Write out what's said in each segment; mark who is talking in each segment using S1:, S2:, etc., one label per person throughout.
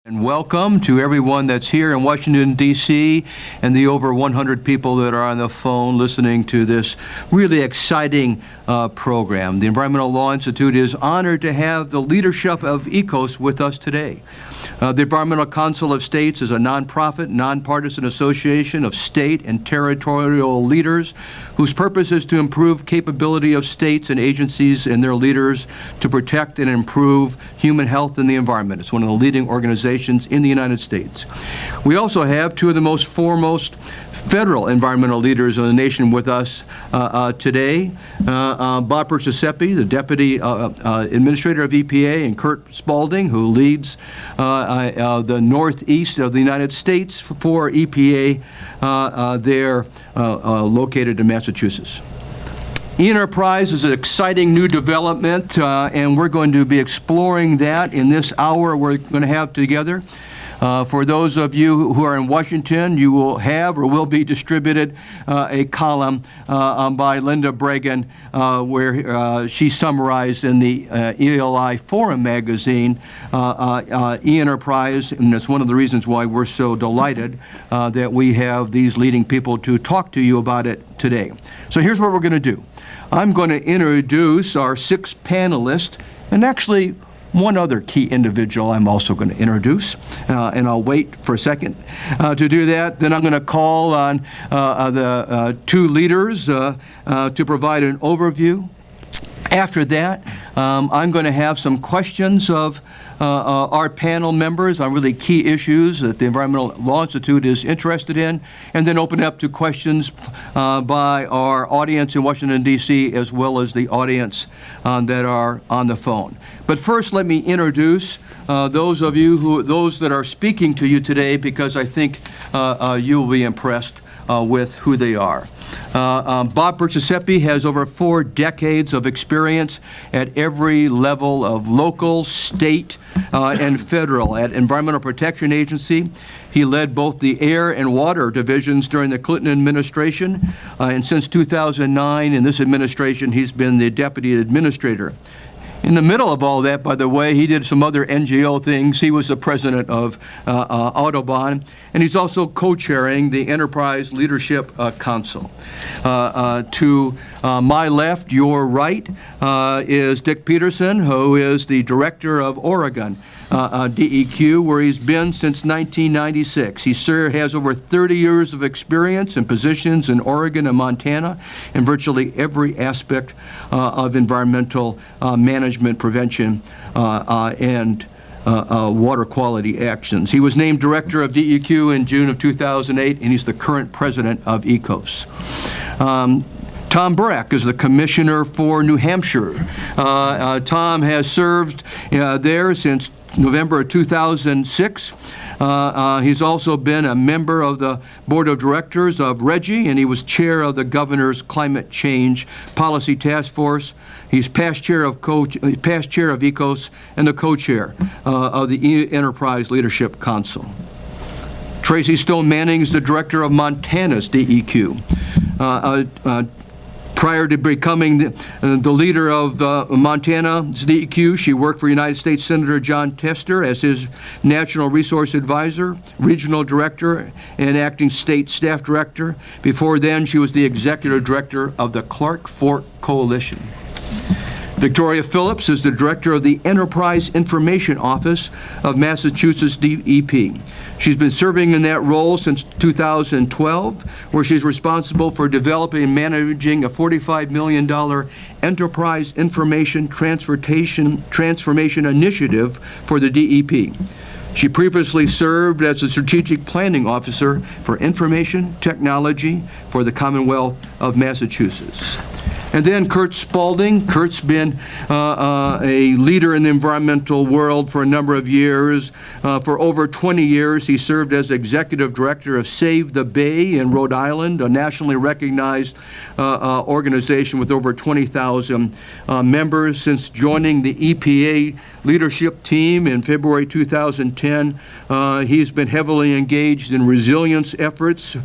S1: And welcome to everyone that's here in Washington, D.C., and the over 100 people that are on the phone listening to this really exciting program. The Environmental Law Institute is honored to have the leadership of ECOS with us today. The Environmental Council of States is a nonprofit, nonpartisan association of state and territorial leaders whose purpose is to improve capability of states and agencies and their leaders to protect and improve human health and the environment. It's one of the leading organizations in the United States. We also have two of the most foremost federal environmental leaders in the nation with us today. Bob Perciasepe, the Deputy Administrator of EPA, and Kurt Spalding, who leads the Northeast of the United States for EPA. They're located in Massachusetts. E-Enterprise is an exciting new development, and we're going to be exploring that in this hour we're going to have together. For those of you who are in Washington, you will have or will be distributed a column by Linda Bregan where she summarized in the ELI Forum magazine E-Enterprise, and that's one of the reasons why we're so delighted that we have these leading people to talk to you about it today. So here's what we're going to do. I'm going to introduce our 6 panelists, and actually one other key individual I'm also going to introduce, and I'll wait for a second to do that. Then I'm going to call on the 2 leaders to provide an overview. After that, I'm going to have some questions of our panel members on really key issues that the Environmental Law Institute is interested in, and then open up to questions by our audience in Washington, D.C., as well as the audience that are on the phone. But first, let me introduce those that are speaking to you today, because I think you will be impressed with who they are. Bob Perciasepe has over 4 decades of experience at every level of local, state, and federal. At Environmental Protection Agency, he led both the air and water divisions during the Clinton administration, and since 2009 in this administration, he's been the deputy administrator. In the middle of all that, by the way, he did some other NGO things. He was the president of Audubon, and he's also co-chairing the Enterprise Leadership Council. To my left, your right, is Dick Peterson, who is the director of Oregon DEQ, where he's been since 1996. He has over 30 years of experience in positions in Oregon and Montana in virtually every aspect of environmental management, prevention, and water quality actions. He was named director of DEQ in June of 2008, and he's the current president of ECOS. Tom Burek is the commissioner for New Hampshire. Tom has served there since November of 2006. He's also been a member of the board of directors of RGGI, and he was chair of the governor's climate change policy task force. He's past chair of ECOS and the co-chair of the E-Enterprise Leadership Council. Tracy Stone Manning is the director of Montana's DEQ. Prior to becoming the leader of Montana's DEQ, she worked for United States Senator John Tester as his National Resource Advisor, Regional Director, and Acting State Staff Director. Before then, she was the Executive Director of the Clark Fork Coalition. Victoria Phillips is the director of the Enterprise Information Office of Massachusetts DEP. She's been serving in that role since 2012, where she's responsible for developing and managing a $45 million enterprise information transformation initiative for the DEP. She previously served as a strategic planning officer for information technology for the Commonwealth of Massachusetts. And then Kurt Spalding. Kurt's been a leader in the environmental world for a number of years. For over 20 years, he served as executive director of Save the Bay in Rhode Island, a nationally recognized organization with over 20,000 members. Since joining the EPA leadership team in February 2010, he's been heavily engaged in resilience efforts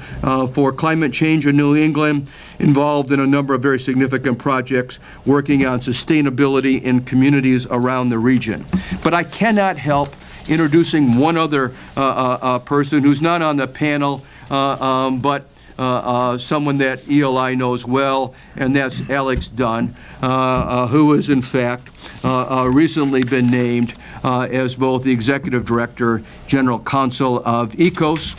S1: for climate change in New England, involved in a number of very significant projects working on sustainability in communities around the region. But I cannot help introducing one other person who's not on the panel, but someone that ELI knows well, and that's Alex Dunn, who has in fact recently been named as both the Executive Director, General Counsel of ECOS.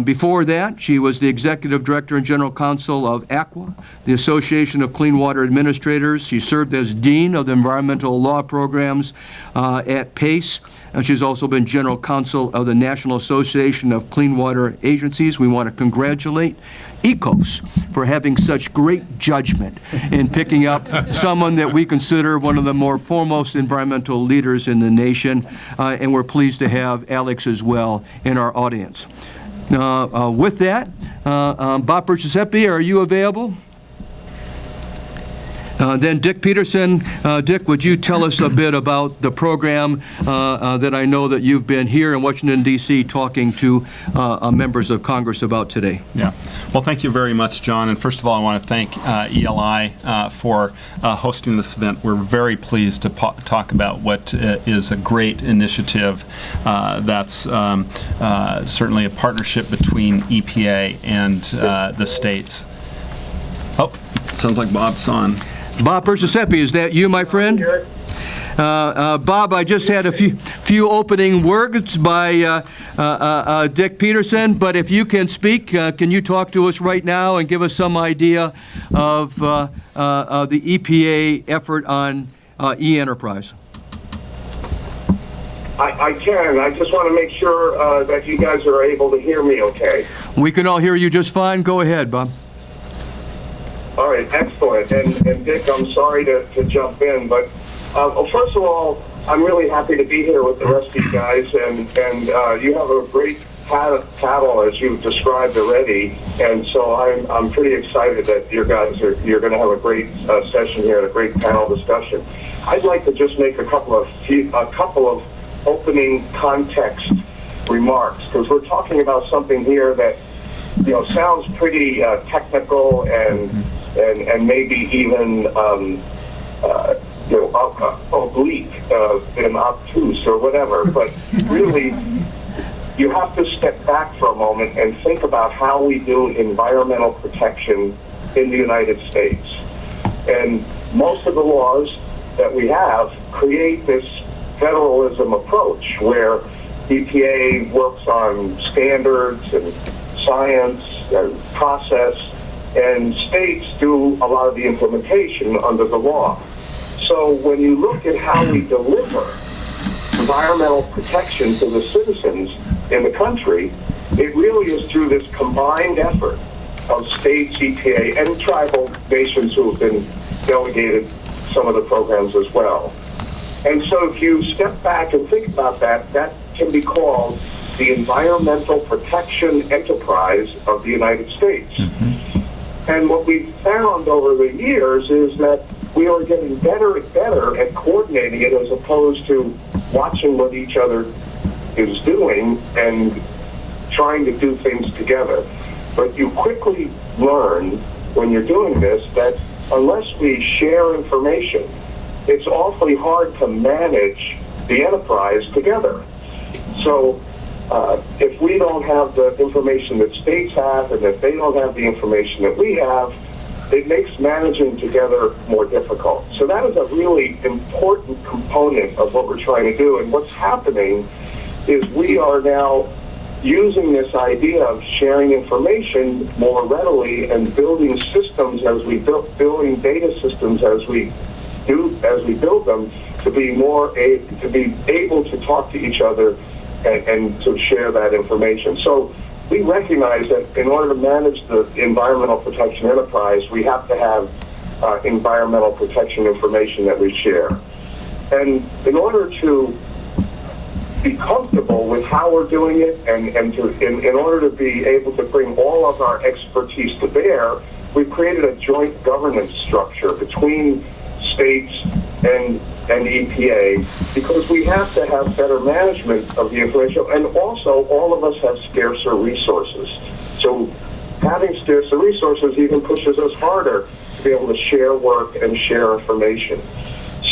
S1: Before that, she was the Executive Director and General Counsel of ACWA, the Association of Clean Water Administrators. She served as Dean of the Environmental Law Programs at PACE, and she's also been General Counsel of the National Association of Clean Water Agencies. We want to congratulate ECOS for having such great judgment in picking up someone that we consider one of the more foremost environmental leaders in the nation, and we're pleased to have Alex as well in our audience. With that, Bob Giuseppe, are you available? Then Dick Peterson. Dick, would you tell us a bit about the program that I know that you've been here in Washington, D.C. talking to members of Congress about today?
S2: Yeah. Well, thank you very much, John. And first of all, I want to thank ELI for hosting this event. We're very pleased to talk about what is a great initiative that's certainly a partnership between EPA and the states. Oh, sounds like Bob's on.
S1: Bob Giuseppe, is that you, my friend? Bob, I just had a few opening words by Dick Peterson, but if you can speak, can you talk to us right now and give us some idea of the EPA effort on e-enterprise?
S3: I can. I just want to make sure that you guys are able to hear me okay.
S1: We can all hear you just fine. Go ahead, Bob.
S3: All right, excellent. And Dick, I'm sorry to jump in, but well, first of all, I'm really happy to be here with the rest of you guys, and you have a great panel as you've described already, and so I'm pretty excited that you're going to have a great session here and a great panel discussion. I'd like to just make a couple of opening context remarks, because we're talking about something here that sounds pretty technical and maybe even oblique and obtuse or whatever. But really, you have to step back for a moment and think about how we do environmental protection in the United States. And most of the laws that we have create this federalism approach where EPA works on standards and science and process, and states do a lot of the implementation under the law. So when you look at how we deliver environmental protection to the citizens in the country, it really is through this combined effort of states, EPA, and tribal nations who have been delegated some of the programs as well. And so if you step back and think about that, that can be called the environmental protection enterprise of the United States. Mm-hmm. And what we've found over the years is that we are getting better and better at coordinating it as opposed to watching what each other is doing and trying to do things together. But you quickly learn when you're doing this that unless we share information, it's awfully hard to manage the enterprise together. So if we don't have the information that states have, and if they don't have the information that we have, it makes managing together more difficult. So that is a really important component of what we're trying to do. And what's happening is we are now using this idea of sharing information more readily and building systems as we building data systems as we build them to be able to talk to each other and to share that information. So we recognize that in order to manage the environmental protection enterprise, we have to have environmental protection information that we share. And in order to be comfortable with how we're doing it and in order to be able to bring all of our expertise to bear, we've created a joint governance structure between states and EPA, because we have to have better management of the information, and also all of us have scarcer resources. So having scarcer resources even pushes us harder to be able to share work and share information.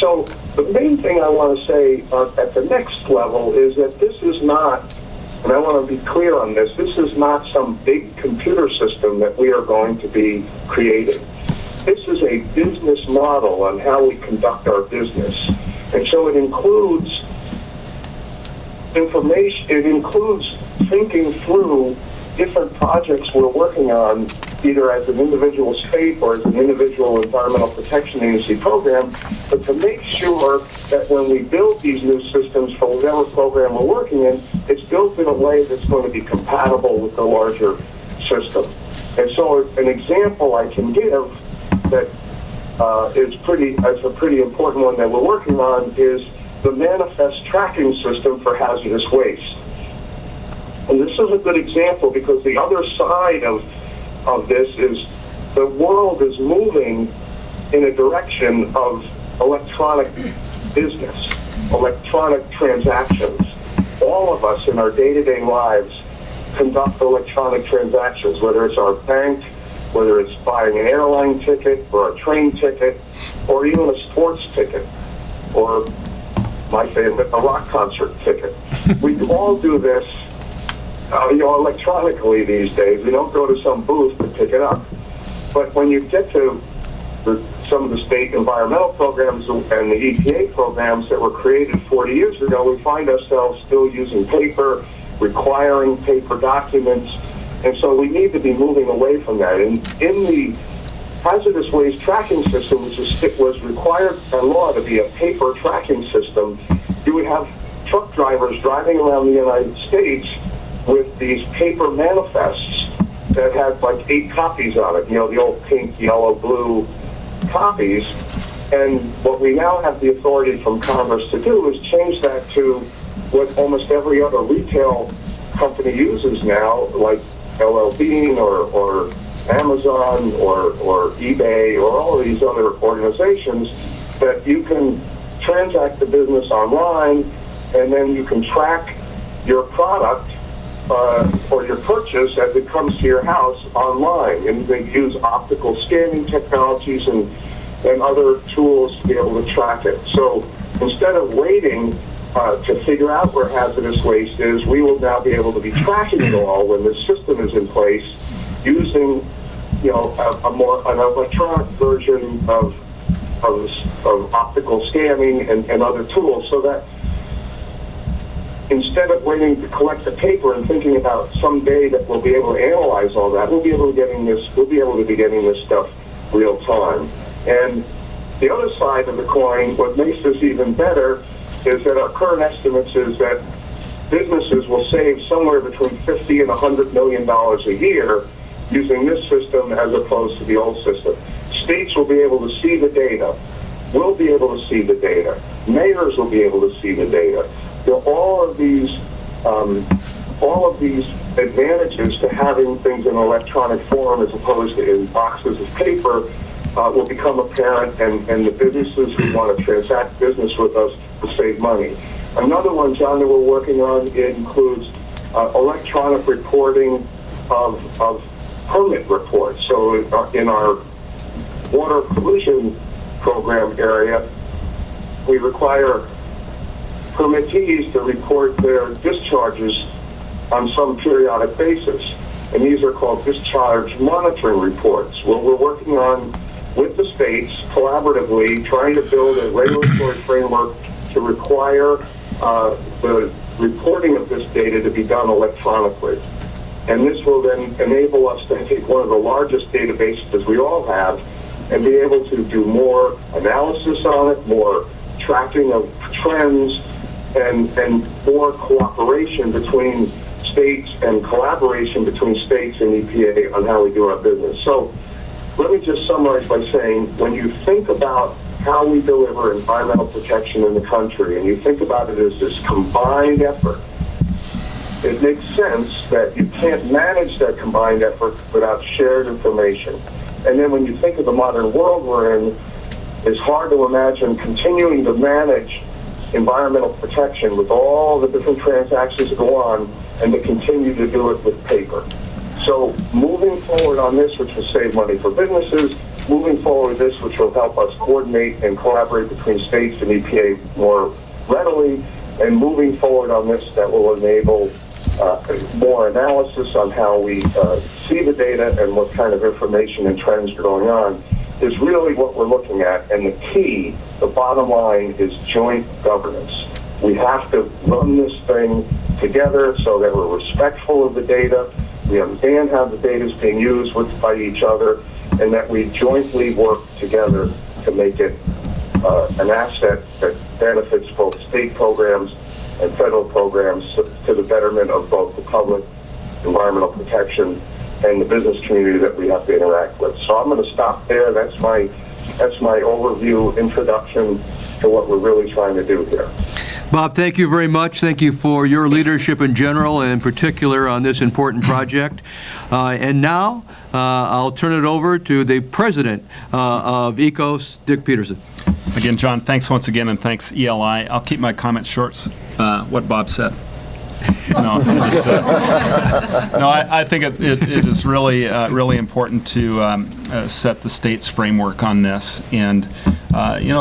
S3: So the main thing I want to say at the next level is that this is not, and I want to be clear on this, this is not some big computer system that we are going to be creating. This is a business model on how we conduct our business. And so it includes information, it includes thinking through different projects we're working on, either as an individual state or as an individual environmental protection agency program, but to make sure that when we build these new systems for whatever program we're working in, it's built in a way that's going to be compatible with the larger system. And so an example I can give that is a pretty important one that we're working on is the manifest tracking system for hazardous waste. And this is a good example because the other side of this is the world is moving in a direction of electronic business, electronic transactions. All of us in our day-to-day lives conduct electronic transactions, whether it's our bank, whether it's buying an airline ticket or a train ticket, or even a sports ticket, or my favorite, a rock concert ticket. We all do this electronically these days. We don't go to some booth to pick it up. But when you get to some of the state environmental programs and the EPA programs that were created 40 years ago, we find ourselves still using paper, requiring paper documents, and so we need to be moving away from that. And in the hazardous waste tracking system, which was required by law to be a paper tracking system, you would have truck drivers driving around the United States with these paper manifests that had like 8 copies on it, the old pink, yellow, blue copies. And what we now have the authority from Congress to do is change that to what almost every other retail company uses now, like LL Bean or Amazon or eBay or all of these other organizations, that you can transact the business online and then you can track your product or your purchase as it comes to your house online. And they use optical scanning technologies and other tools to be able to track it. So instead of waiting to figure out where hazardous waste is, we will now be able to be tracking it all when the system is in place using an electronic version of optical scanning and other tools, so that instead of waiting to collect the paper and thinking about someday that we'll be able to analyze all that, we'll be able to be getting this stuff real time. And the other side of the coin, what makes this even better, is that our current estimates is that businesses will save somewhere between $50 and $100 million a year using this system as opposed to the old system. States will be able to see the data. We'll be able to see the data. Mayors will be able to see the data. All of these advantages to having things in electronic form as opposed to in boxes of paper will become apparent, and the businesses who want to transact business with us will save money. Another one, John, that we're working on, it includes electronic reporting of permit reports. So in our water pollution program area, we require permittees to report their discharges on some periodic basis. And these are called discharge monitoring reports. Well, we're working on, with the states, collaboratively, trying to build a regulatory framework to require the reporting of this data to be done electronically. And this will then enable us to take one of the largest databases as we all have and be able to do more analysis on it, more tracking of trends, and more cooperation between states and collaboration between states and EPA on how we do our business. So let me just summarize by saying, when you think about how we deliver environmental protection in the country, and you think about it as this combined effort, it makes sense that you can't manage that combined effort without shared information. And then when you think of the modern world we're in, it's hard to imagine continuing to manage environmental protection with all the different transactions that go on and to continue to do it with paper. So moving forward on this, which will save money for businesses, moving forward with this, which will help us coordinate and collaborate between states and EPA more readily, and moving forward on this that will enable more analysis on how we see the data and what kind of information and trends are going on, is really what we're looking at. And the key, the bottom line, is joint governance. We have to run this thing together so that we're respectful of the data, we understand how the data is being used by each other, and that we jointly work together to make it an asset that benefits both state programs and federal programs to the betterment of both the public, environmental protection, and the business community that we have to interact with. So I'm going to stop there. That's my overview, introduction to what we're really trying to do here.
S1: Bob, thank you very much. Thank you for your leadership in general and in particular on this important project. And now I'll turn it over to the president of ECOS, Dick Peterson.
S2: Again, John, thanks once again, and thanks, ELI. I'll keep my comment short. What Bob said. I think it is really really important to set the state's framework on this, and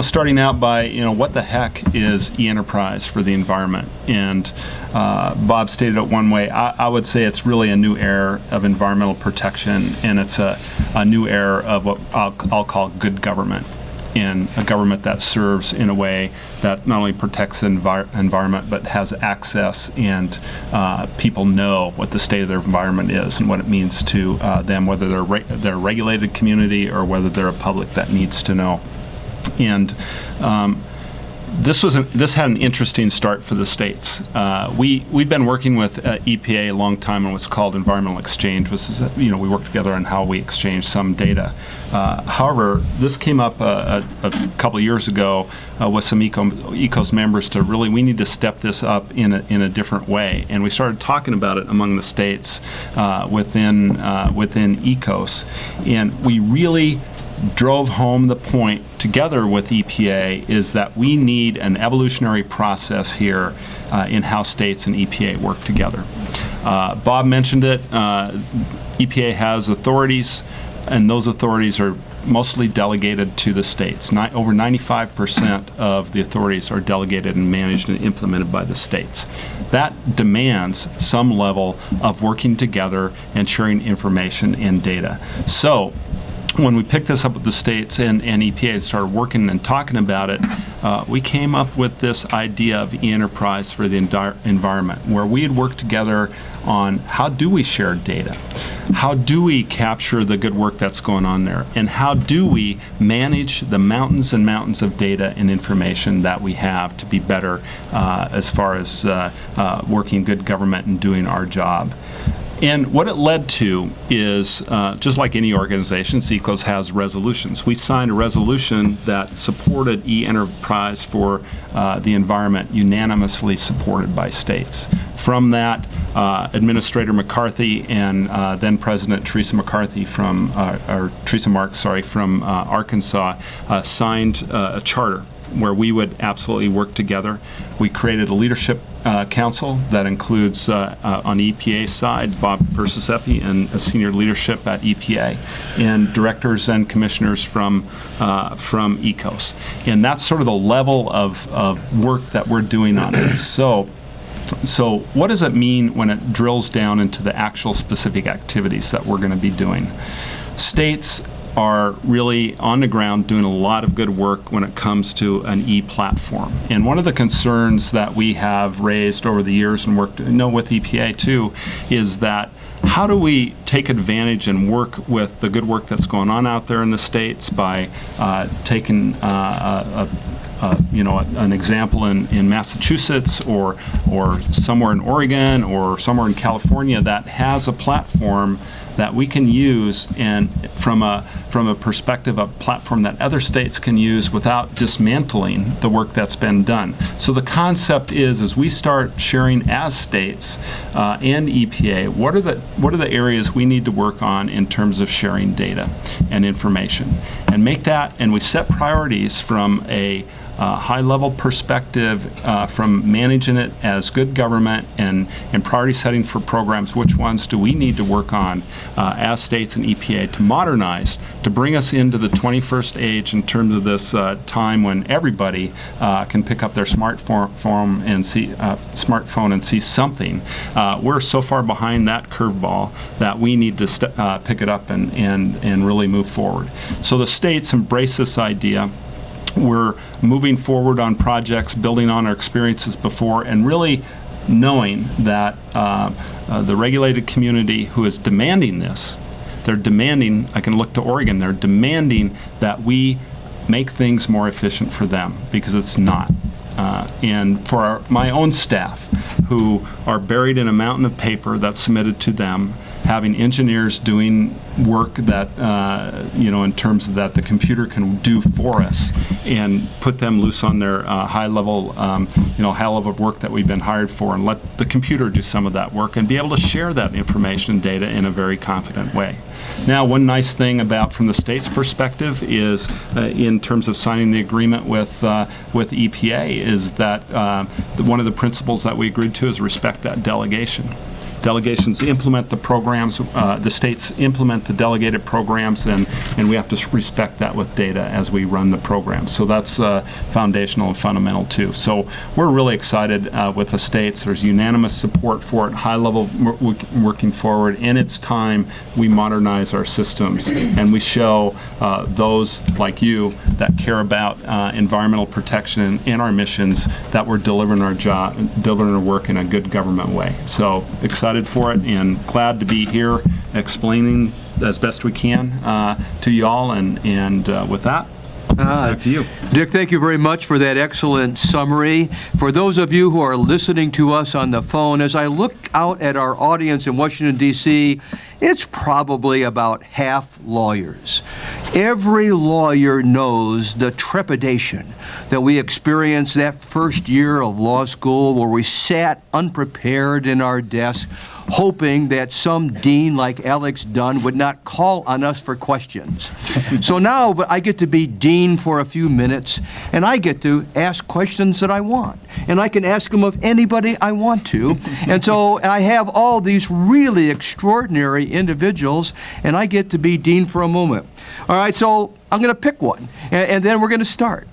S2: starting out by what the heck is e-enterprise for the environment, and Bob stated it one way. I would say it's really a new era of environmental protection, and it's a new era of what I'll call good government, in a government that serves in a way that not only protects the environment but has access, and people know what the state of their environment is and what it means to them, whether they're a regulated community or whether they're a public that needs to know. And this had an interesting start for the states. We'd been working with EPA a long time on what's called environmental exchange, which is, we work together on how we exchange some data. However, this came up a couple of years ago with some ECOS members to really, we need to step this up in a different way. And we started talking about it among the states within ECOS. And we really drove home the point together with EPA is that we need an evolutionary process here in how states and EPA work together. Bob mentioned it. EPA has authorities, and those authorities are mostly delegated to the states. Over 95% of the authorities are delegated and managed and implemented by the states. That demands some level of working together and sharing information and data. So when we picked this up with the states and EPA started working and talking about it, we came up with this idea of e-enterprise for the environment, where we'd work together on how do we share data, how do we capture the good work that's going on there, and how do we manage the mountains and mountains of data and information that we have to be better as far as working good government and doing our job. And what it led to is, just like any organization, ECOS has resolutions. We signed a resolution that supported e-enterprise for the environment, unanimously supported by states. From that, Administrator McCarthy and then President Teresa McCarthy from Arkansas signed a charter where we would absolutely work together. We created a leadership council that includes, on the EPA side, Bob Persisepi and a senior leadership at EPA, and directors and commissioners from ECOS. And that's sort of the level of work that we're doing on it. So what does it mean when it drills down into the actual specific activities that we're going to be doing? States are really on the ground doing a lot of good work when it comes to an e-platform. And one of the concerns that we have raised over the years and worked with EPA too is that how do we take advantage and work with the good work that's going on out there in the states by taking an example in Massachusetts or somewhere in Oregon or somewhere in California that has a platform that we can use, and from a perspective of a platform that other states can use without dismantling the work that's been done. So the concept is, as we start sharing as states and EPA, what are the areas we need to work on in terms of sharing data and information, and make that, and we set priorities from a high-level perspective from managing it as good government and priority setting for programs. Which ones do we need to work on as states and EPA to modernize, to bring us into the 21st age in terms of this time when everybody can pick up their smartphone and see something. We're so far behind that curveball that we need to pick it up and really move forward. So the states embrace this idea. We're moving forward on projects, building on our experiences before, and really knowing that the regulated community who is demanding this, they're demanding, I can look to Oregon, they're demanding that we make things more efficient for them, because it's not. And for my own staff, who are buried in a mountain of paper that's submitted to them, having engineers doing work that, in terms of that the computer can do for us, and put them loose on their high level of work that we've been hired for, and let the computer do some of that work and be able to share that information and data in a very confident way. Now, one nice thing from the state's perspective is, in terms of signing the agreement with EPA, is that one of the principles that we agreed to is respect that delegation. Delegations implement the programs, the states implement the delegated programs, and we have to respect that with data as we run the program. So that's foundational and fundamental too. So we're really excited with the states. There's unanimous support for it, high level working forward. In its time, we modernize our systems, and we show those like you that care about environmental protection and our missions that we're delivering our work in a good government way. So excited for it, and glad to be here explaining as best we can to y'all, and with that, back to you.
S1: Dick, thank you very much for that excellent summary. For those of you who are listening to us on the phone, as I look out at our audience in Washington, D.C., it's probably about half lawyers. Every lawyer knows the trepidation that we experienced that first year of law school, where we sat unprepared in our desk, hoping that some dean like Alex Dunn would not call on us for questions. So now I get to be dean for a few minutes, and I get to ask questions that I want. And I can ask them of anybody I want to. And so I have all these really extraordinary individuals, and I get to be dean for a moment. All right, so I'm going to pick one, and then we're going to start.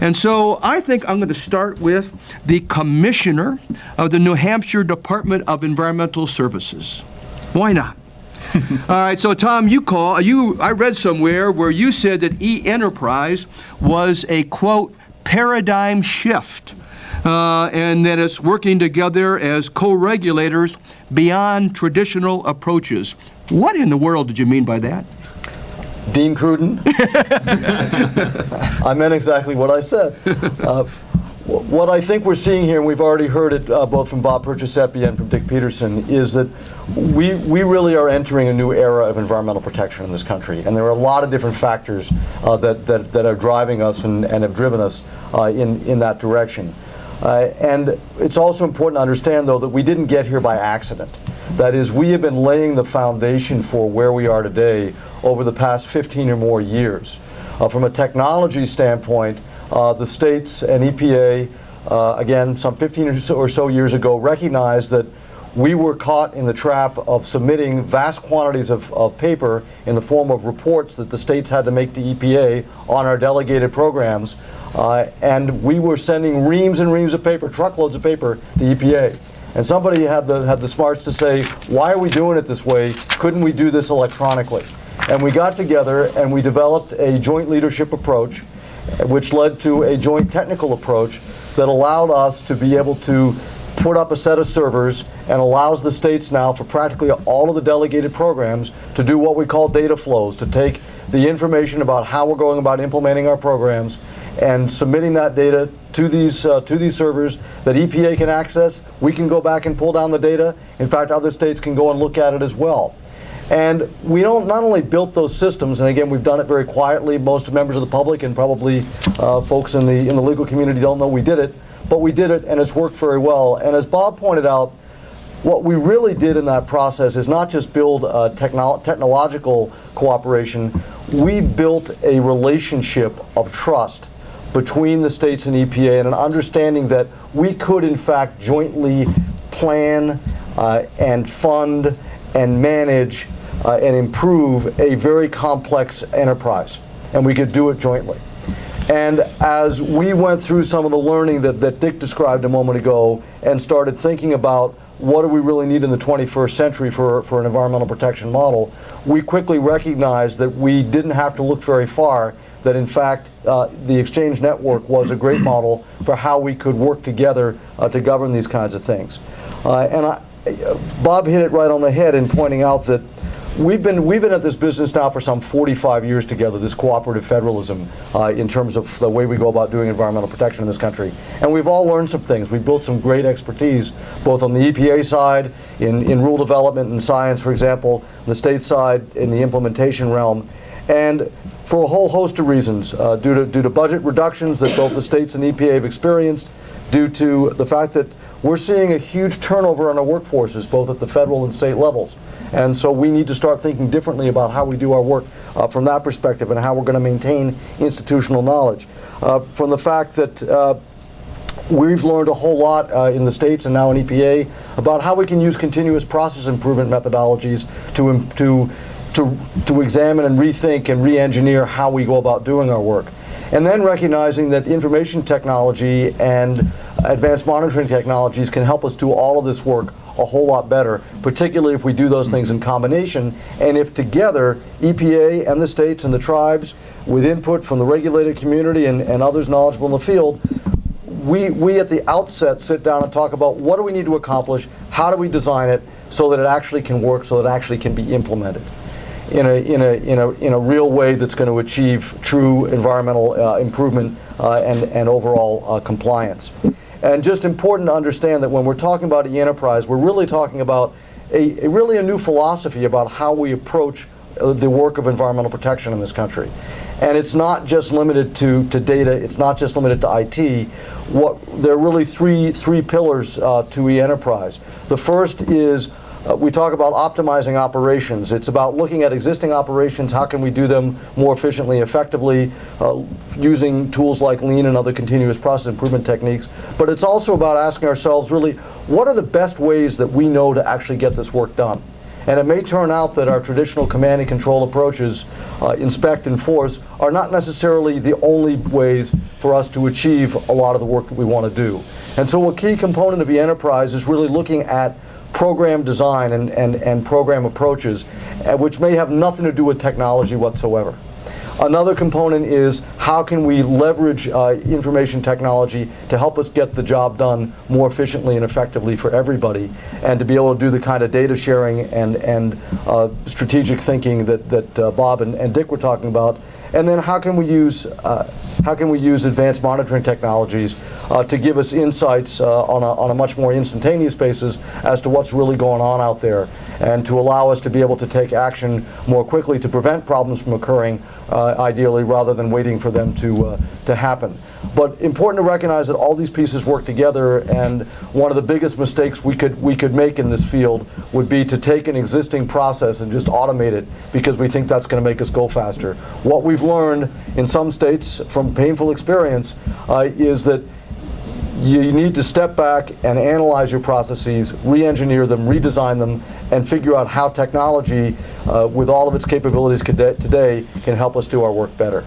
S1: And so I think I'm going to start with the Commissioner of the New Hampshire Department of Environmental Services. Why not? All right, so Tom, I read somewhere where you said that e-enterprise was a, quote, paradigm shift, and that it's working together as co-regulators beyond traditional approaches. What in the world did you mean by that?
S4: Dean Cruden. I meant exactly what I said. What I think we're seeing here, and we've already heard it both from Bob Perciasepi and from Dick Peterson, is that we really are entering a new era of environmental protection in this country. And there are a lot of different factors that are driving us and have driven us in that direction. And it's also important to understand, though, that we didn't get here by accident. That is, we have been laying the foundation for where we are today over the past 15 or more years. From a technology standpoint, the states and EPA, again, some 15 or so years ago, recognized that we were caught in the trap of submitting vast quantities of paper in the form of reports that the states had to make to EPA on our delegated programs. And we were sending reams and reams of paper, truckloads of paper, to EPA. And somebody had the smarts to say, why are we doing it this way? Couldn't we do this electronically? And we got together and we developed a joint leadership approach, which led to a joint technical approach that allowed us to be able to put up a set of servers and allows the states now, for practically all of the delegated programs, to do what we call data flows, to take the information about how we're going about implementing our programs and submitting that data to these servers that EPA can access. We can go back and pull down the data. In fact, other states can go and look at it as well. And we not only built those systems, and again, we've done it very quietly. Most members of the public and probably folks in the legal community don't know we did it, but we did it, and it's worked very well. And as Bob pointed out, what we really did in that process is not just build technological cooperation. We built a relationship of trust between the states and EPA, and an understanding that we could in fact jointly plan and fund and manage and improve a very complex enterprise, and we could do it jointly. And as we went through some of the learning that Dick described a moment ago and started thinking about what do we really need in the 21st century for an environmental protection model, we quickly recognized that we didn't have to look very far, that in fact the exchange network was a great model for how we could work together to govern these kinds of things. Bob hit it right on the head in pointing out that we've been at this business now for some 45 years together, this cooperative federalism in terms of the way we go about doing environmental protection in this country. And we've all learned some things. We've built some great expertise, both on the EPA side, in rule development and science, for example, on the state side, in the implementation realm. And for a whole host of reasons, due to budget reductions that both the states and EPA have experienced, due to the fact that we're seeing a huge turnover in our workforces, both at the federal and state levels. And so we need to start thinking differently about how we do our work from that perspective and how we're going to maintain institutional knowledge. From the fact that we've learned a whole lot in the states and now in EPA about how we can use continuous process improvement methodologies to examine and rethink and re-engineer how we go about doing our work. And then recognizing that information technology and advanced monitoring technologies can help us do all of this work a whole lot better, particularly if we do those things in combination, and if together EPA and the states and the tribes, with input from the regulated community and others knowledgeable in the field, we at the outset sit down and talk about what do we need to accomplish, how do we design it so that it actually can work, so that it actually can be implemented in a real way that's going to achieve true environmental improvement and overall compliance. And just important to understand that when we're talking about e-enterprise, we're really talking about a new philosophy about how we approach the work of environmental protection in this country. And it's not just limited to data, it's not just limited to IT. There are really three pillars to e-enterprise. The first is we talk about optimizing operations. It's about looking at existing operations, how can we do them more efficiently, effectively, using tools like lean and other continuous process improvement techniques. But it's also about asking ourselves really, what are the best ways that we know to actually get this work done? And it may turn out that our traditional command and control approaches, inspect, enforce, are not necessarily the only ways for us to achieve a lot of the work that we want to do. And so a key component of the enterprise is really looking at program design and program approaches, which may have nothing to do with technology whatsoever. Another component is how can we leverage information technology to help us get the job done more efficiently and effectively for everybody, and to be able to do the kind of data sharing and strategic thinking that Bob and Dick were talking about. And then how can we use advanced monitoring technologies to give us insights on a much more instantaneous basis as to what's really going on out there, and to allow us to be able to take action more quickly to prevent problems from occurring, ideally, rather than waiting for them to happen. But important to recognize that all these pieces work together, and one of the biggest mistakes we could make in this field would be to take an existing process and just automate it because we think that's going to make us go faster. What we've learned in some states from painful experience is that you need to step back and analyze your processes, re-engineer them, redesign them, and figure out how technology, with all of its capabilities today, can help us do our work better.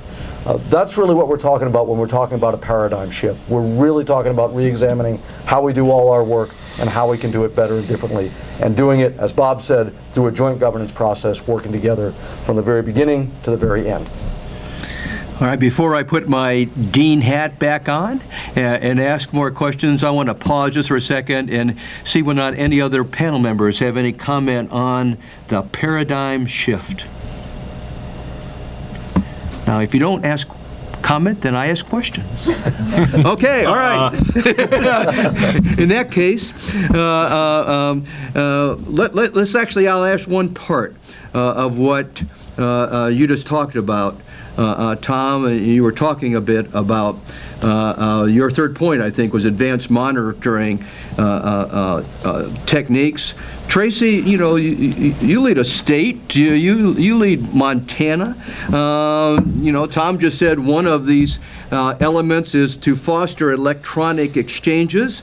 S4: That's really what we're talking about when we're talking about a paradigm shift. We're really talking about re-examining how we do all our work and how we can do it better and differently, and doing it, as Bob said, through a joint governance process, working together from the very beginning to the very end.
S1: All right, before I put my dean hat back on and ask more questions, I want to pause just for a second and see whether or not any other panel members have any comment on the paradigm shift. Now, if you don't ask comment, then I ask questions. Okay, all right. In that case, let's actually, I'll ask one part of what you just talked about. Tom, you were talking a bit about your third point, I think, was advanced monitoring techniques. Tracy, you know, you lead a state, you lead Montana. You know, Tom just said one of these elements is to foster electronic exchanges.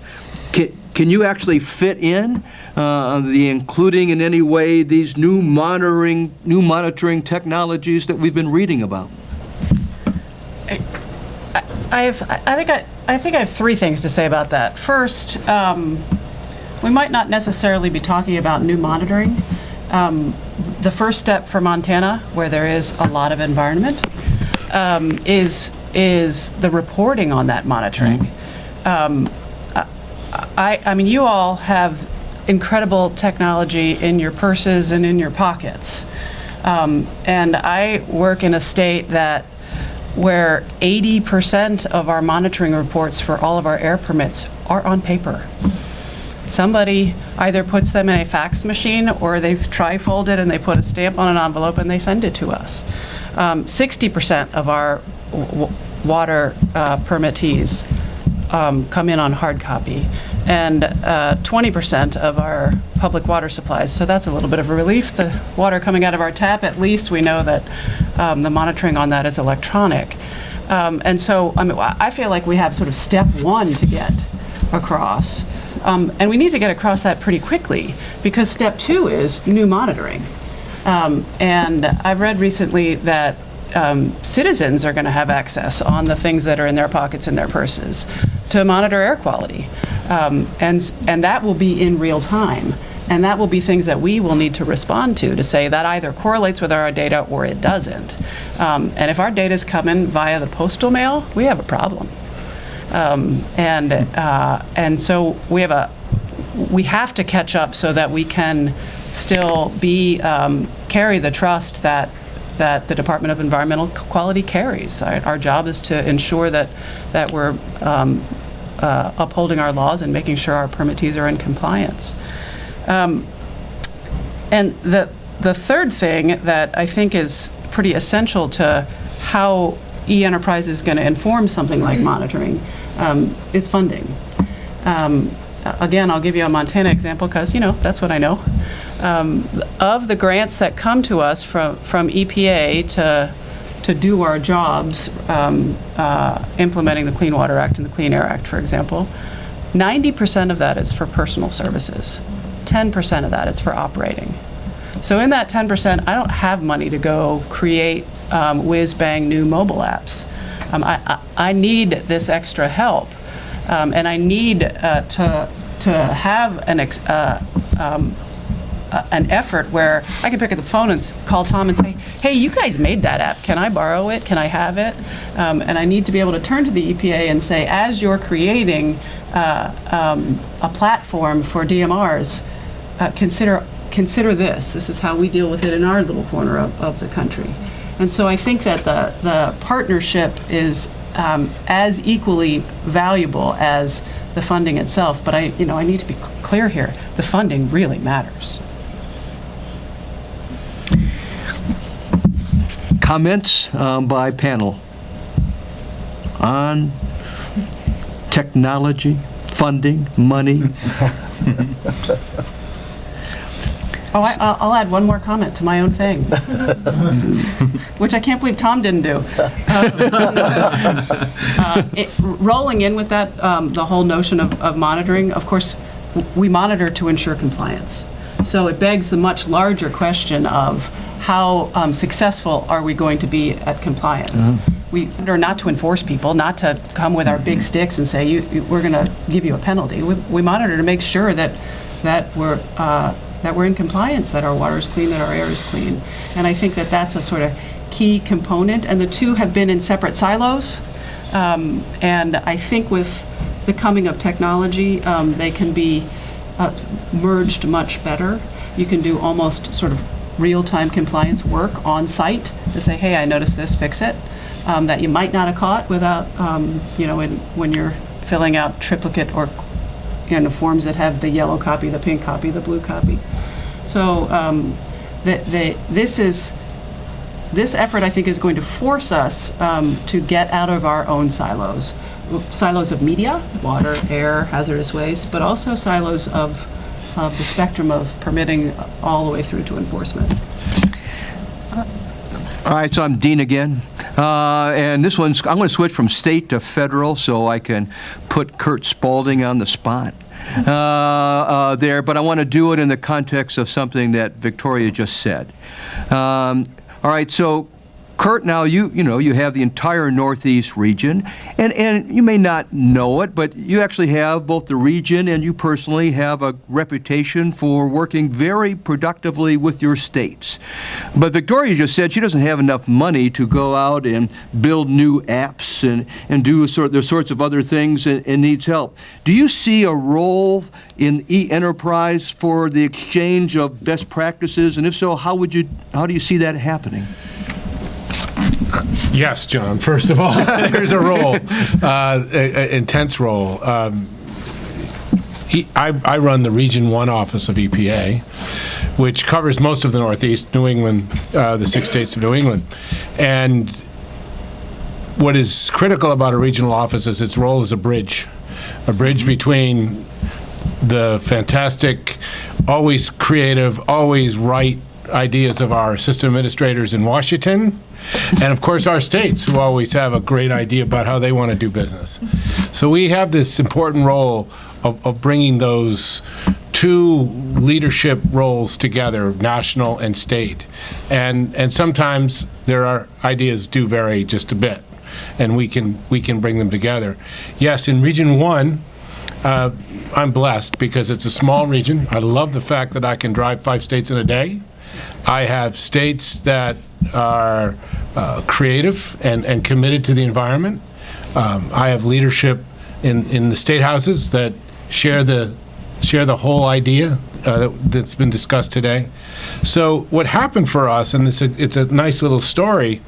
S1: Can you actually fit in the including in any way these new monitoring technologies that we've been reading about?
S5: I think I have three things to say about that. First, we might not necessarily be talking about new monitoring. The first step for Montana, where there is a lot of environment, is the reporting on that monitoring. I mean, you all have incredible technology in your purses and in your pockets. And I work in a state where 80% of our monitoring reports for all of our air permits are on paper. Somebody either puts them in a fax machine or they've tri-folded and they put a stamp on an envelope and they send it to us. 60% of our water permittees come in on hard copy, and 20% of our public water supplies. So that's a little bit of a relief. The water coming out of our tap, at least we know that the monitoring on that is electronic. And so I feel like we have sort of step one to get across. And we need to get across that pretty quickly, because step two is new monitoring. And I've read recently that citizens are going to have access on the things that are in their pockets and their purses to monitor air quality. And that will be in real time. And that will be things that we will need to respond to say that either correlates with our data or it doesn't. And if our data is coming via the postal mail, we have a problem. And so we have to catch up so that we can still carry the trust that the Department of Environmental Quality carries. Our job is to ensure that we're upholding our laws and making sure our permittees are in compliance. And the third thing that I think is pretty essential to how e-enterprise is going to inform something like monitoring is funding. Again, I'll give you a Montana example because, you know, that's what I know. Of the grants that come to us from EPA to do our jobs, implementing the Clean Water Act and the Clean Air Act, for example, 90% of that is for personal services. 10% of that is for operating. So in that 10%, I don't have money to go create whiz-bang new mobile apps. I need this extra help, and I need to have an effort where I can pick up the phone and call Tom and say, hey, you guys made that app. Can I borrow it? Can I have it? And I need to be able to turn to the EPA and say, as you're creating a platform for DMRs, consider this. This is how we deal with it in our little corner of the country. And so I think that the partnership is as equally valuable as the funding itself. But I need to be clear here. The funding really matters.
S1: Comments by panel on technology, funding, money?
S5: I'll add one more comment to my own thing, which I can't believe Tom didn't do. Rolling in with that, the whole notion of monitoring, of course, we monitor to ensure compliance. So it begs the much larger question of how successful are we going to be at compliance? We monitor not to enforce people, not to come with our big sticks and say, we're going to give you a penalty. We monitor to make sure that we're in compliance, that our water is clean, that our air is clean. And I think that that's a sort of key component. And the two have been in separate silos. And I think with the coming of technology, they can be merged much better. You can do almost sort of real-time compliance work on site to say, hey, I noticed this, fix it, that you might not have caught without, when you're filling out triplicate or forms that have the yellow copy, the pink copy, the blue copy. So this is this effort, I think, is going to force us to get out of our own silos of media, water, air, hazardous waste, but also silos of the spectrum of permitting all the way through to enforcement.
S1: All right, so I'm Dean again. And this one's, I'm going to switch from state to federal so I can put Kurt Spaulding on the spot there, but I want to do it in the context of something that Victoria just said. All right, so Kurt, now you have the entire Northeast region, and you may not know it, but you actually have both the region and you personally have a reputation for working very productively with your states. But Victoria just said she doesn't have enough money to go out and build new apps and do the sorts of other things and needs help. Do you see a role in e-enterprise for the exchange of best practices? And if so, how do you see that happening?
S6: Yes, John. First of all, there's a role, an intense role. I run the Region 1 office of EPA, which covers most of the Northeast, New England, the 6 states of New England. And what is critical about a regional office is its role as a bridge between the fantastic, always creative, always right ideas of our system administrators in Washington, and of course our states, who always have a great idea about how they want to do business. So we have this important role of bringing those two leadership roles together, national and state. And sometimes our ideas do vary just a bit, and we can bring them together. Yes, in Region 1, I'm blessed because it's a small region. I love the fact that I can drive 5 states in a day. I have states that are creative and committed to the environment. I have leadership in the state houses that share the whole idea that's been discussed today. So what happened for us, and it's a nice little story,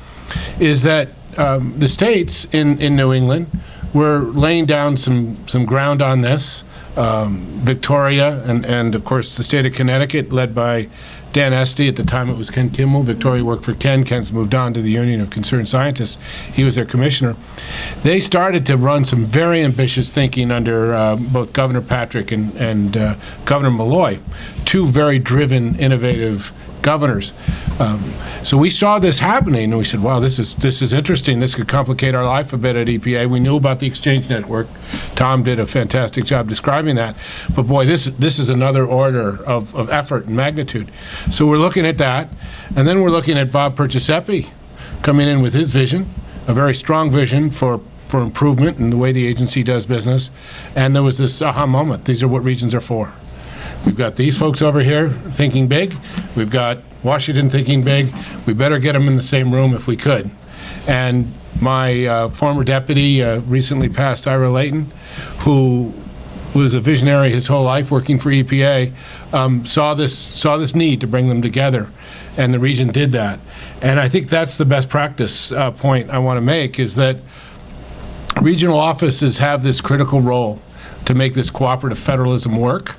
S6: is that the states in New England were laying down some ground on this. Victoria and of course the state of Connecticut, led by Dan Estey. At the time it was Ken Kimmel. Victoria worked for Ken. Ken's moved on to the Union of Concerned Scientists. He was their commissioner. They started to run some very ambitious thinking under both Governor Patrick and Governor Malloy, 2 very driven, innovative governors. So we saw this happening, and we said, wow, this is interesting. This could complicate our life a bit at EPA. We knew about the exchange network. Tom did a fantastic job describing that. But boy, this is another order of effort and magnitude. So we're looking at that, and then we're looking at Bob Perciasepe coming in with his vision, a very strong vision for improvement in the way the agency does business. And there was this aha moment. These are what regions are for. We've got these folks over here thinking big. We've got Washington thinking big. We better get them in the same room if we could. And my former deputy, recently passed Ira Layton, who was a visionary his whole life working for EPA, saw this need to bring them together, and the region did that. And I think that's the best practice point I want to make, is that regional offices have this critical role to make this cooperative federalism work.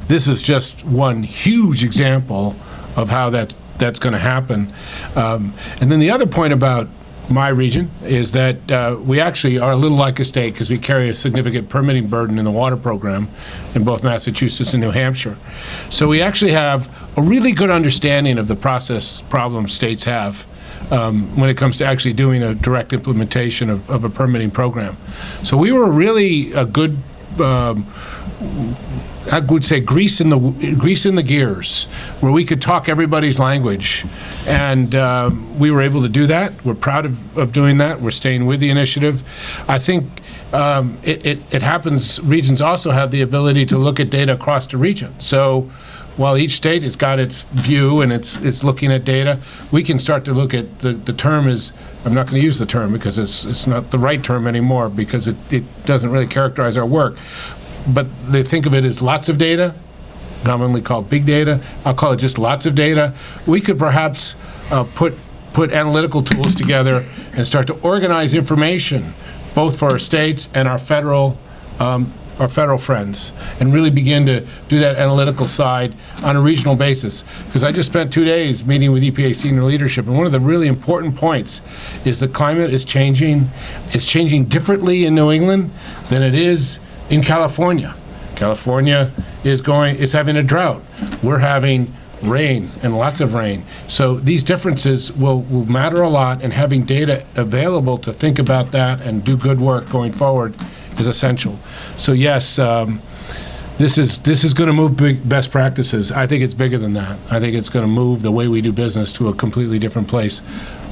S6: This is just one huge example of how that's going to happen. And then the other point about my region is that we actually are a little like a state because we carry a significant permitting burden in the water program in both Massachusetts and New Hampshire. So we actually have a really good understanding of the process problems states have when it comes to actually doing a direct implementation of a permitting program. So we were really a good I would say grease in the gears, where we could talk everybody's language, and we were able to do that. We're proud of doing that. We're staying with the initiative. I think it happens. Regions also have the ability to look at data across the region. So while each state has got its view and it's looking at data, we can start to look at the term is. I'm not going to use the term because it's not the right term anymore, because it doesn't really characterize our work. But they think of it as lots of data, commonly called big data. I'll call it just lots of data. We could perhaps put analytical tools together and start to organize information, both for our states and our federal our federal friends and really begin to do that analytical side on a regional basis. Because I just spent 2 days meeting with EPA senior leadership, and one of the really important points is the climate is changing. It's changing differently in New England than it is in California. California is having a drought. We're having rain, and lots of rain. So these differences will matter a lot, and having data available to think about that and do good work going forward is essential. So yes, this is going to move best practices. I think it's bigger than that. I think it's going to move the way we do business to a completely different place,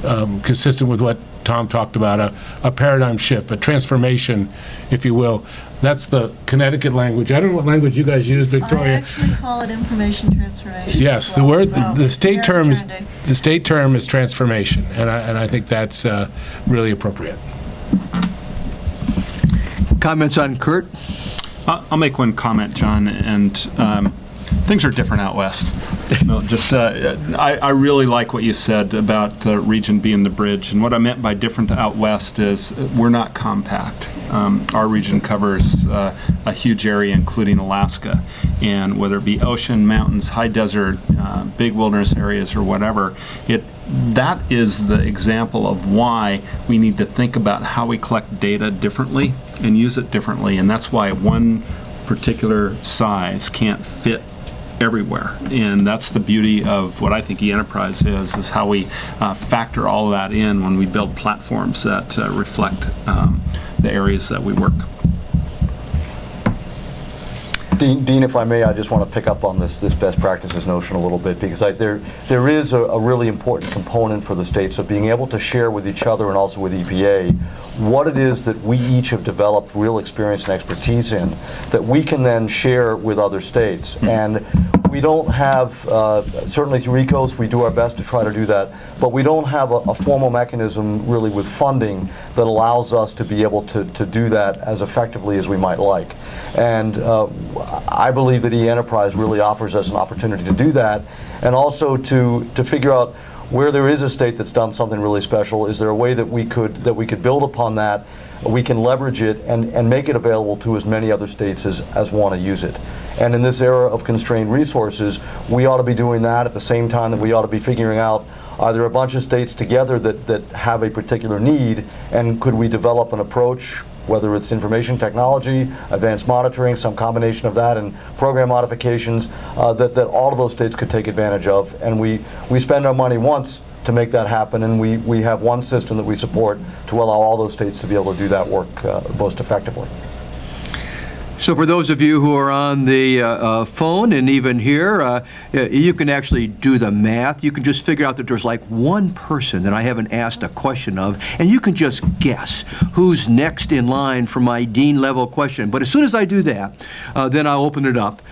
S6: consistent with what Tom talked about, a paradigm shift, a transformation, if you will. That's the Connecticut language. I don't know what language you guys use, Victoria.
S7: I actually call it information transformation.
S6: Yes,
S7: as well,
S6: the word,
S7: so
S6: the state
S7: it's
S6: term
S7: very
S6: is
S7: trendy.
S6: the state term is transformation, and I think that's really appropriate.
S1: Comments on Kurt?
S2: I'll make one comment, John, and things are different out west. No, just I really like what you said about the region being the bridge, and what I meant by different out west is we're not compact. Our region covers a huge area, including Alaska, and whether it be ocean, mountains, high desert, big wilderness areas, or whatever, that is the example of why we need to think about how we collect data differently and use it differently, and that's why one particular size can't fit everywhere. And that's the beauty of what I think e-enterprise is how we factor all of that in when we build platforms that reflect the areas that we work.
S4: Dean, if I may, I just want to pick up on this best practices notion a little bit, because there is a really important component for the states of being able to share with each other and also with EPA what it is that we each have developed real experience and expertise in that we can then share with other states. And we don't have, certainly through ECOS, we do our best to try to do that, but we don't have a formal mechanism really with funding that allows us to be able to do that as effectively as we might like. And I believe that e-enterprise really offers us an opportunity to do that, and also to figure out where there is a state that's done something really special. Is there a way that we could build upon that? We can leverage it and make it available to as many other states as want to use it. And in this era of constrained resources, we ought to be doing that at the same time that we ought to be figuring out, are there a bunch of states together that have a particular need, and could we develop an approach, whether it's information technology, advanced monitoring, some combination of that, and program modifications that all of those states could take advantage of. And we spend our money once to make that happen, and we have one system that we support to allow all those states to be able to do that work most effectively.
S1: So for those of you who are on the phone and even here, you can actually do the math. You can just figure out that there's like one person that I haven't asked a question of, and you can just guess who's next in line for my dean level question. But as soon as I do that, then I'll open it up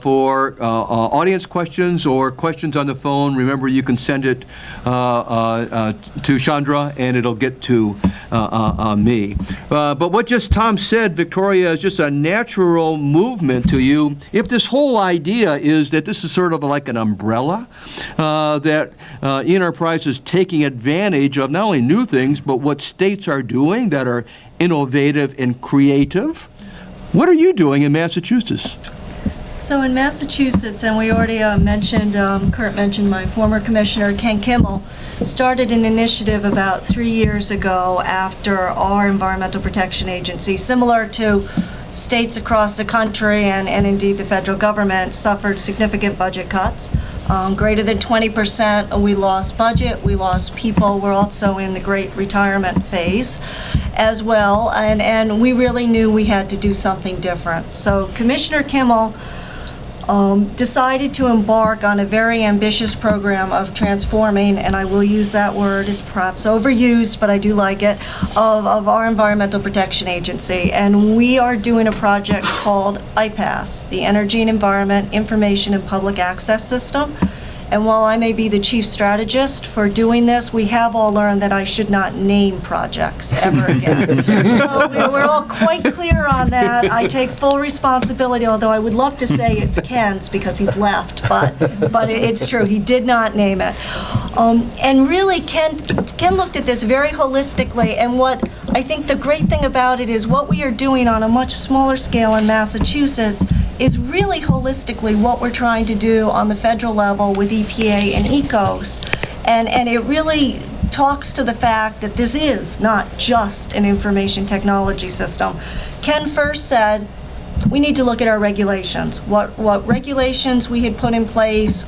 S1: for audience questions or questions on the phone. Remember, you can send it to Chandra, and it'll get to me. But what just Tom said, Victoria, is just a natural movement to you. If this whole idea is that this is sort of like an umbrella, that e-enterprise is taking advantage of not only new things, but what states are doing that are innovative and creative. What are you doing in Massachusetts?
S7: So in Massachusetts, and we already mentioned, Kurt mentioned my former commissioner, Ken Kimmel, started an initiative about 3 years ago after our Environmental Protection Agency, similar to states across the country and indeed the federal government, suffered significant budget cuts. Greater than 20%, we lost budget, we lost people. We're also in the great retirement phase as well, and we really knew we had to do something different. So Commissioner Kimmel decided to embark on a very ambitious program of transforming, and I will use that word, it's perhaps overused, but I do like it, of our Environmental Protection Agency. And we are doing a project called IPASS, the Energy and Environment Information and Public Access System. And while I may be the chief strategist for doing this, we have all learned that I should not name projects ever again. So we're all quite clear on that. I take full responsibility, although I would love to say it's Ken's because he's left, but it's true. He did not name it. And really, Ken looked at this very holistically, and what I think the great thing about it is what we are doing on a much smaller scale in Massachusetts is really holistically what we're trying to do on the federal level with EPA and ECOS. And it really talks to the fact that this is not just an information technology system. Ken first said, we need to look at our regulations. What regulations we had put in place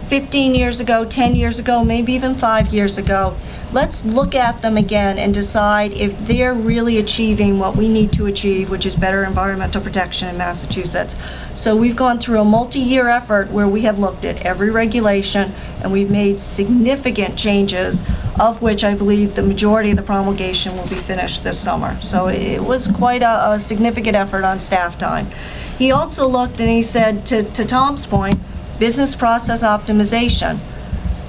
S7: 15 years ago, 10 years ago, maybe even 5 years ago. Let's look at them again and decide if they're really achieving what we need to achieve, which is better environmental protection in Massachusetts. So we've gone through a multi-year effort where we have looked at every regulation and we've made significant changes, of which I believe the majority of the promulgation will be finished this summer. So it was quite a significant effort on staff time. He also looked and he said, to Tom's point, business process optimization.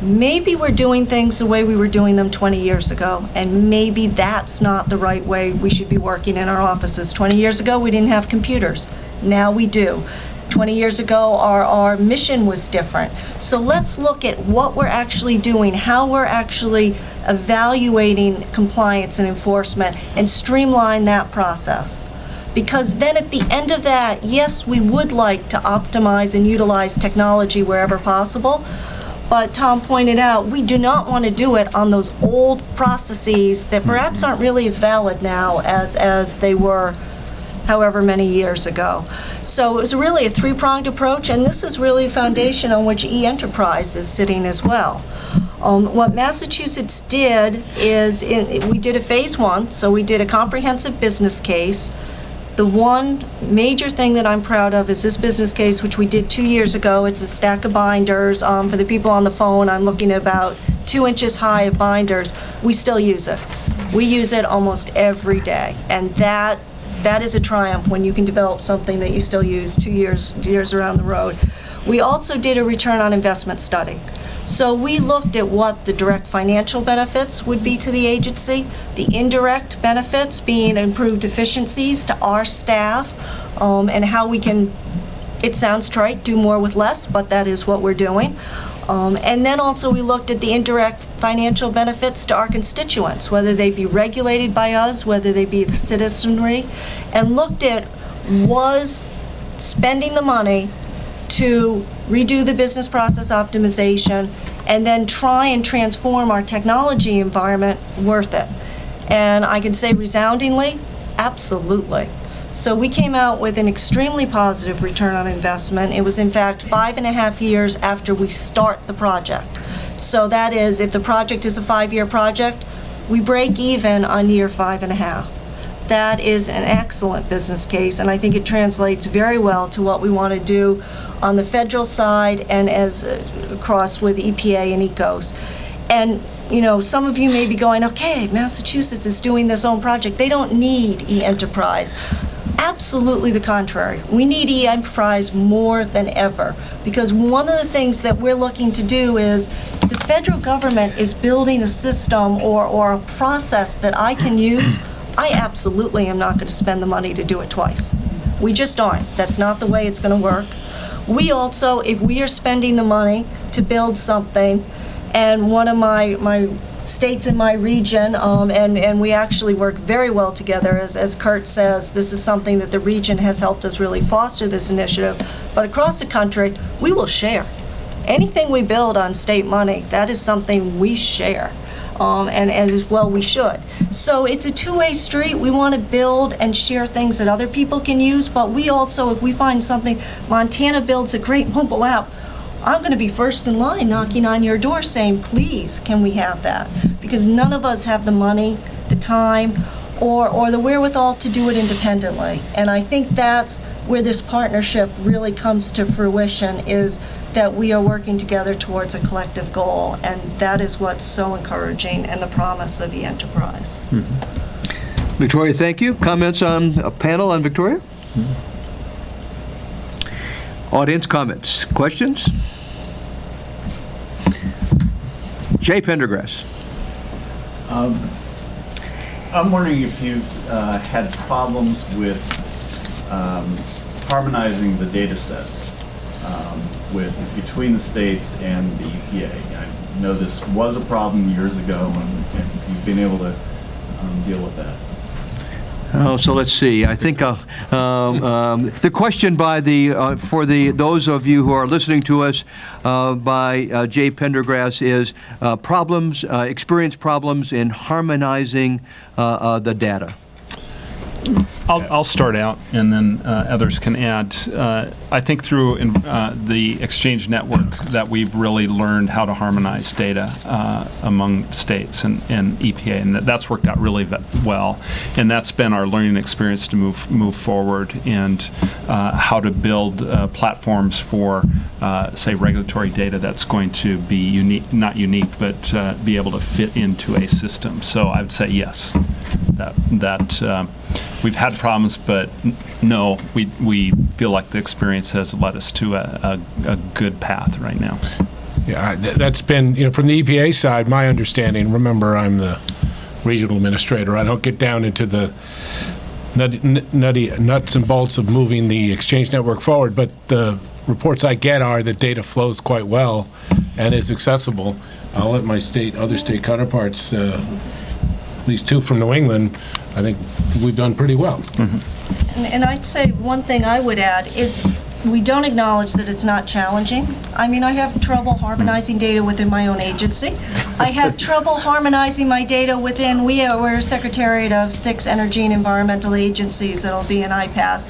S7: Maybe we're doing things the way we were doing them 20 years ago, and maybe that's not the right way we should be working in our offices. 20 years ago, we didn't have computers. Now we do. 20 years ago, our mission was different. So let's look at what we're actually doing, how we're actually evaluating compliance and enforcement, and streamline that process. Because then at the end of that, yes, we would like to optimize and utilize technology wherever possible, but Tom pointed out, we do not want to do it on those old processes that perhaps aren't really as valid now as they were however many years ago. So it was really a three-pronged approach, and this is really a foundation on which e-enterprise is sitting as well. What Massachusetts did is, we did a phase one, so we did a comprehensive business case. The one major thing that I'm proud of is this business case, which we did 2 years ago. It's a stack of binders. For the people on the phone, I'm looking at about 2 inches high of binders. We still use it. We use it almost every day. And that is a triumph when you can develop something that you still use 2 years around the road. We also did a return on investment study. So we looked at what the direct financial benefits would be to the agency, the indirect benefits being improved efficiencies to our staff, and how we can, it sounds trite, do more with less, but that is what we're doing. And then also we looked at the indirect financial benefits to our constituents, whether they be regulated by us, whether they be the citizenry, and looked at was spending the money to redo the business process optimization and then try and transform our technology environment worth it. And I can say resoundingly, absolutely. So we came out with an extremely positive return on investment. It was in fact 5.5 years after we start the project. So that is, if the project is a 5-year project, we break even on year 5.5. That is an excellent business case, and I think it translates very well to what we want to do on the federal side and as across with EPA and ECOS. And you know, some of you may be going, okay, Massachusetts is doing this own project. They don't need e-enterprise. Absolutely the contrary. We need e-enterprise more than ever, because one of the things that we're looking to do is the federal government is building a system or a process that I can use. I absolutely am not going to spend the money to do it twice. We just aren't. That's not the way it's going to work. We also, if we are spending the money to build something, and one of my states in my region, and we actually work very well together, as Kurt says, this is something that the region has helped us really foster this initiative, but across the country, we will share. Anything we build on state money, that is something we share. And as well we should. So it's a two-way street. We want to build and share things that other people can use, but we also, if we find something, Montana builds a great mobile app, I'm going to be first in line knocking on your door saying, please, can we have that? Because none of us have the money, the time, or the wherewithal to do it independently. And I think that's where this partnership really comes to fruition, is that we are working together towards a collective goal, and that is what's so encouraging and the promise of the enterprise.
S1: Victoria, thank you. Comments on a panel on Victoria? Audience comments, questions? Jay Pendergrass.
S8: I'm wondering if you've had problems with harmonizing the data sets between the states and the EPA. I know this was a problem years ago, and you've been able to deal with that.
S1: Oh, so let's see. I think the question by for those of you who are listening to us by Jay Pendergrass is experience problems in harmonizing the data.
S2: I'll start out, and then others can add. I think through the Exchange Network that we've really learned how to harmonize data among states and EPA, and that's worked out really well. And that's been our learning experience to move forward, and how to build platforms for, say, regulatory data that's going to be unique, not unique, but be able to fit into a system. So I would say yes, that we've had problems, but no, we feel like the experience has led us to a good path right now.
S6: Yeah, that's been, from the EPA side, my understanding, remember, I'm the regional administrator, I don't get down into the nutty nuts and bolts of moving the Exchange Network forward, but the reports I get are that data flows quite well and is accessible. I'll let my other state counterparts, at least two from New England, I think we've done pretty well.
S7: Mm-hmm. And I'd say one thing I would add is we don't acknowledge that it's not challenging. I mean, I have trouble harmonizing data within my own agency. I have trouble harmonizing my data within, we're a secretariat of 6 energy and environmental agencies that'll be in IPAS.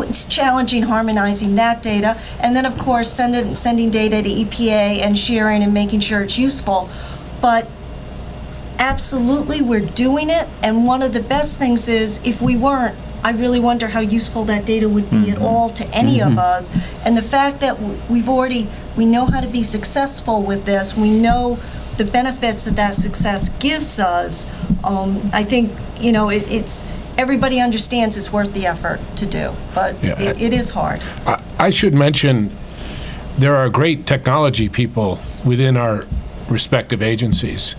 S7: It's challenging harmonizing that data. And then, of course, sending data to EPA and sharing and making sure it's useful. But absolutely, we're doing it, and one of the best things is, if we weren't, I really wonder how useful that data would be at all to any of us. And the fact that we know how to be successful with this, we know the benefits that success gives us, I think, it's everybody understands it's worth the effort to do, but it is hard.
S6: I should mention, there are great technology people within our respective agencies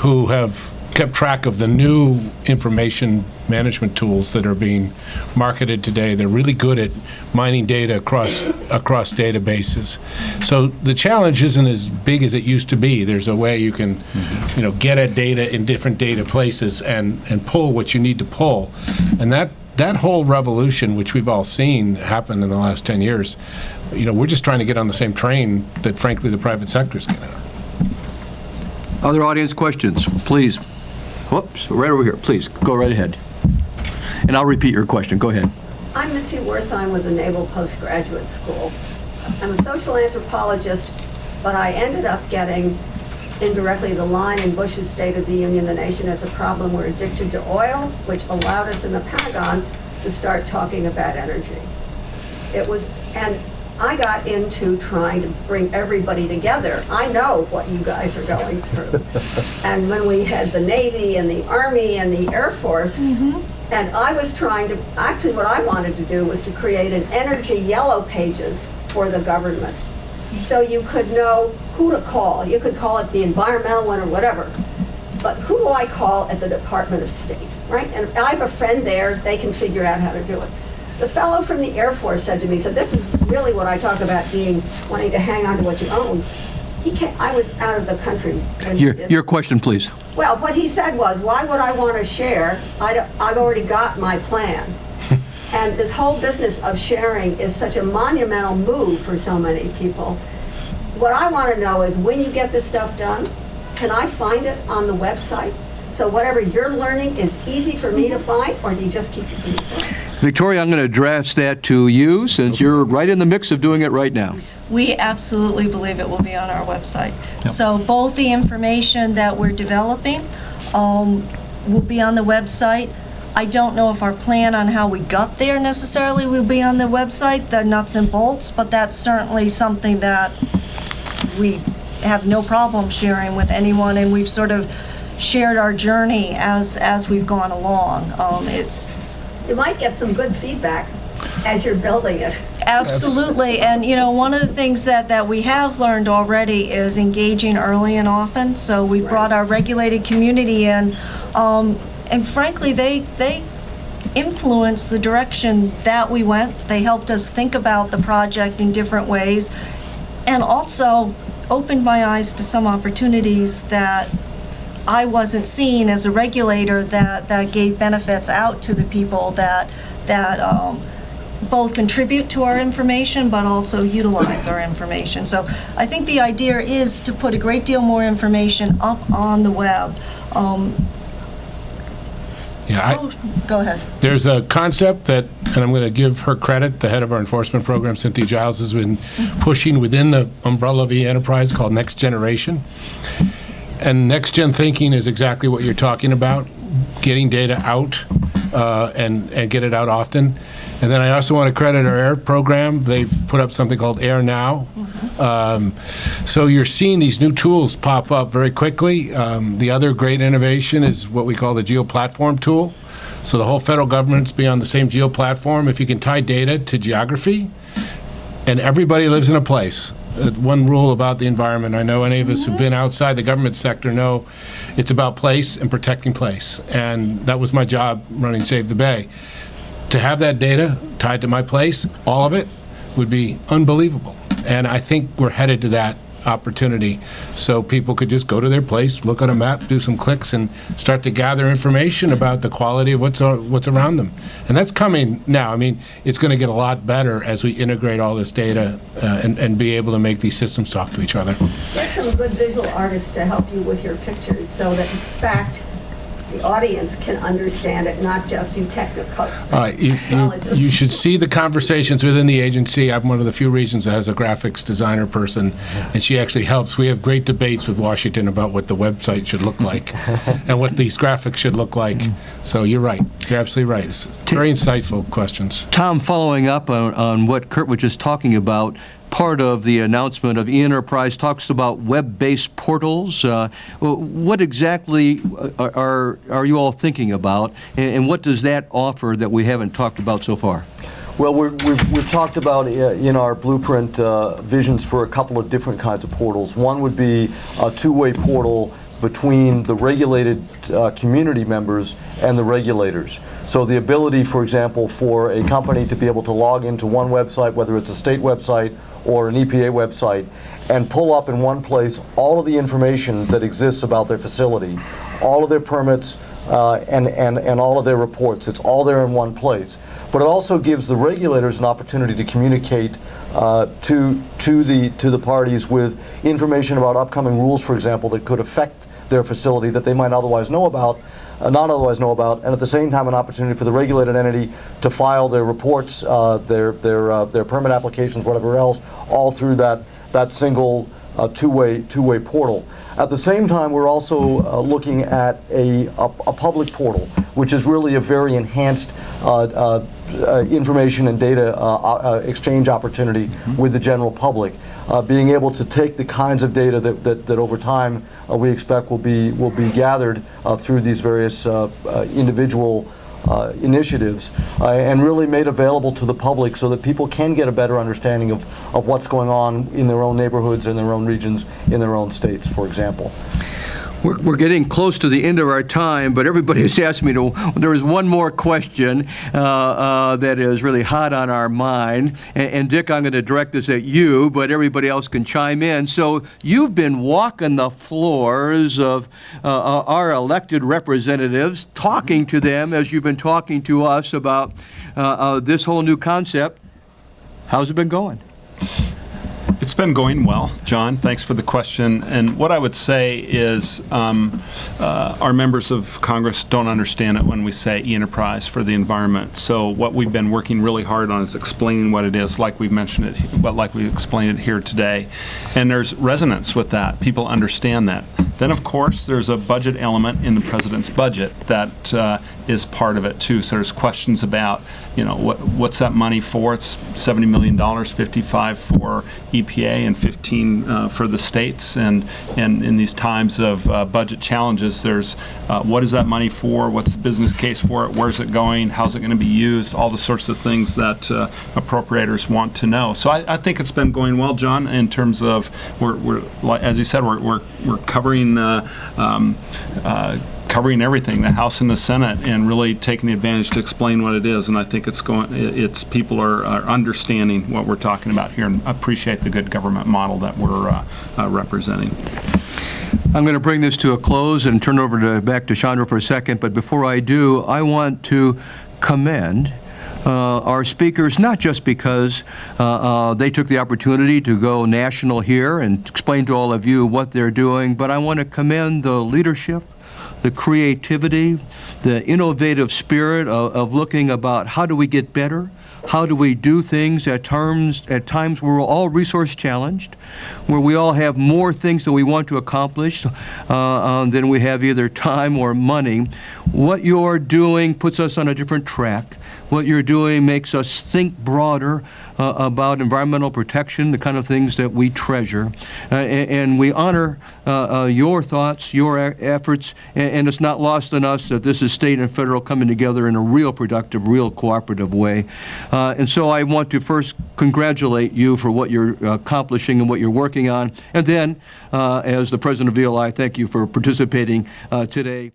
S6: who have kept track of the new information management tools that are being marketed today. They're really good at mining data across databases. So the challenge isn't as big as it used to be. There's a way you can, get at data in different data places and pull what you need to pull. And that whole revolution, which we've all seen happen in the last 10 years, we're just trying to get on the same train that, frankly, the private sector is getting on.
S1: Other audience questions, please. Whoops, right over here. Please, go right ahead. And I'll repeat your question. Go ahead.
S9: I'm Mitzi Wertheim with the Naval Postgraduate School. I'm a social anthropologist, but I ended up getting indirectly the line in Bush's State of the Union, the nation as a problem. We're addicted to oil, which allowed us in the Pentagon to start talking about energy. And I got into trying to bring everybody together. I know what you guys are going through. And when we had the Navy and the Army and the Air Force, and I was actually what I wanted to do was to create an energy yellow pages for the government. So you could know who to call. You could call it the environmental one or whatever. But who do I call at the Department of State, right? And I have a friend there, they can figure out how to do it. The fellow from the Air Force said to me, this is really what I talk about wanting to hang on to what you own. I was out of the country.
S1: Your question, please.
S9: Well, what he said was, why would I want to share? I've already got my plan. And this whole business of sharing is such a monumental move for so many people. What I want to know is, when you get this stuff done, can I find it on the website? So whatever you're learning is easy for me to find, or do you just keep it for yourself?
S1: Victoria, I'm going to address that to you, since you're right in the mix of doing it right now.
S7: We absolutely believe it will be on our website. Yep. So both the information that we're developing will be on the website. I don't know if our plan on how we got there necessarily will be on the website, the nuts and bolts, but that's certainly something that we have no problem sharing with anyone, and we've sort of shared our journey as we've gone along.
S9: You might get some good feedback as you're building it.
S7: Absolutely, and one of the things that we have learned already is engaging early and often. So we brought our regulated community in, and frankly, they influenced the direction that we went. They helped us think about the project in different ways, and also opened my eyes to some opportunities that I wasn't seen as a regulator that gave benefits out to the people that both contribute to our information, but also utilize our information. So I think the idea is to put a great deal more information up on the web. Go ahead.
S6: There's a concept that, and I'm going to give her credit, the head of our enforcement program, Cynthia Giles, has been pushing within the umbrella of e-enterprise called Next Generation. And next gen thinking is exactly what you're talking about, getting data out and get it out often. And then I also want to credit our AIR program. They've put up something called AIR Now. So you're seeing these new tools pop up very quickly. The other great innovation is what we call the Geo Platform Tool. So the whole federal government's be on the same Geo Platform. If you can tie data to geography, and everybody lives in a place. One rule about the environment, I know any of us who've been outside the government sector know it's about place and protecting place. And that was my job running Save the Bay. To have that data tied to my place, all of it, would be unbelievable. And I think we're headed to that opportunity. So people could just go to their place, look at a map, do some clicks, and start to gather information about the quality of what's around them. And that's coming now. I mean, it's going to get a lot better as we integrate all this data and be able to make these systems talk to each other.
S9: Get some good visual artists to help you with your pictures so that, in fact, the audience can understand it, not just you technical.
S6: You should see the conversations within the agency. I'm one of the few regions that has a graphics designer person, and she actually helps. We have great debates with Washington about what the website should look like and what these graphics should look like. So you're right. You're absolutely right. It's very insightful questions.
S1: Tom, following up on what Kurt was just talking about, part of the announcement of e-enterprise talks about web-based portals. What exactly are you all thinking about, and what does that offer that we haven't talked about so far?
S4: Well, we've talked about in our blueprint visions for a couple of different kinds of portals. One would be a two-way portal between the regulated community members and the regulators. So the ability, for example, for a company to be able to log into one website, whether it's a state website or an EPA website, and pull up in one place all of the information that exists about their facility, all of their permits, and all of their reports. It's all there in one place. But it also gives the regulators an opportunity to communicate to the parties with information about upcoming rules, for example, that could affect their facility that they might otherwise know about, not otherwise know about, and at the same time an opportunity for the regulated entity to file their reports, their permit applications, whatever else, all through that single two-way portal. At the same time, we're also looking at a public portal, which is really a very enhanced information and data exchange opportunity with the general public. Being able to take the kinds of data that over time we expect will be gathered through these various individual initiatives and really made available to the public so that people can get a better understanding of what's going on in their own neighborhoods, in their own regions, in their own states, for example.
S1: We're getting close to the end of our time, but everybody has asked me to. There is one more question that is really hot on our mind. And Dick, I'm going to direct this at you, but everybody else can chime in. So you've been walking the floors of our elected representatives, talking to them as you've been talking to us about this whole new concept. How's it been going?
S2: It's been going well, John. Thanks for the question. And what I would say is our members of Congress don't understand it when we say e-enterprise for the environment. So what we've been working really hard on is explaining what it is, like we've mentioned it, but like we explained it here today. And there's resonance with that. People understand that. Then, of course, there's a budget element in the president's budget that is part of it too. So there's questions about, what's that money for? It's $70 million, 55 for EPA and 15 for the states. And in these times of budget challenges, there's what is that money for? What's the business case for it? Where's it going? How's it going to be used? All the sorts of things that appropriators want to know. So I think it's been going well, John, in terms of we're as you said, we're covering covering everything, the House and the Senate, and really taking the advantage to explain what it is. And I think people are understanding what we're talking about here and appreciate the good government model that we're representing.
S1: I'm going to bring this to a close and turn over back to Chandra for a second, but before I do, I want to commend our speakers, not just because they took the opportunity to go national here and explain to all of you what they're doing, but I want to commend the leadership, the creativity, the innovative spirit of looking about how do we get better, how do we do things at times where we're all resource challenged, where we all have more things that we want to accomplish than we have either time or money. What you're doing puts us on a different track. What you're doing makes us think broader about environmental protection, the kind of things that we treasure. And we honor your thoughts, your efforts, and it's not lost on us that this is state and federal coming together in a real productive, real cooperative way. And so I want to first congratulate you for what you're accomplishing and what you're working on. And then, as the president of VLI, thank you for participating today.